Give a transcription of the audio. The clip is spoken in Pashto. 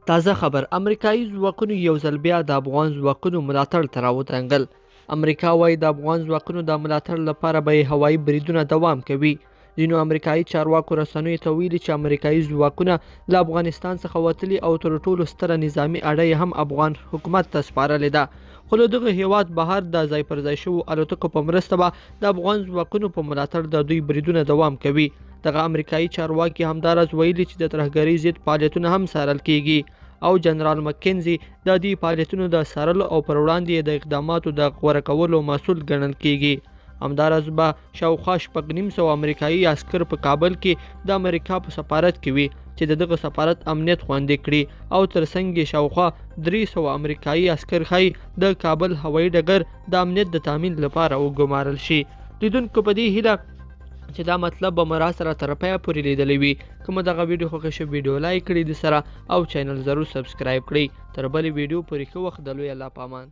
تازه خبر امریکایي ځواکونو یو ځل بیا د افغان ځواکونو ملاتړ ته راودرنګل. امریکا وایي د افغان ځواکونو د ملاتړ لپاره به یې هوایي بریدونه دوام کوي. ځینو امریکایي چارواکو رسنیو ته ویلي چې امریکایي ځواکونه له افغانستان څخه وتلي او تر ټولو ستره نظامي اډه یې هم افغان حکومت ته سپارلې ده. خو له دغه هیواد بهر د ځای پر ځای شوو الوتکو په مرسته به د افغان ځواکونو په ملاتړ د دوی بریدونه دوام کوي. دغه امریکایي چارواکي همداراز ویلي چې د ترهګرۍ ضد فعالیتونه هم څارل کیږي او جنرال مکنزي د دې فعالیتونو د څارلو او پر وړاندې د اقداماتو د غوره کولو مسؤل ګڼل کیږي. همداراز به شاوخوا 950 امریکایي عسکر په کابل کې د امریکا په سفارت کې وي چې دغه سفارت امنیت خوندي کړي او ترڅنګ شاوخوا 300 امریکایي عسکر ښایي د کابل هوایي ډګر د امنیت د تامین لپاره وګمارل شي. لیدونکو په دې هیله چې دا مطلب به مرا سره تر پایه پورې لیدلی وي. که مو دغه ویډیو خوښه شوه ویډیو لایک کړئ د سره او چینل ضرور سبسکرایب کړئ. تر بلې ویډیو پورې ښه وخت د لوی الله په امان.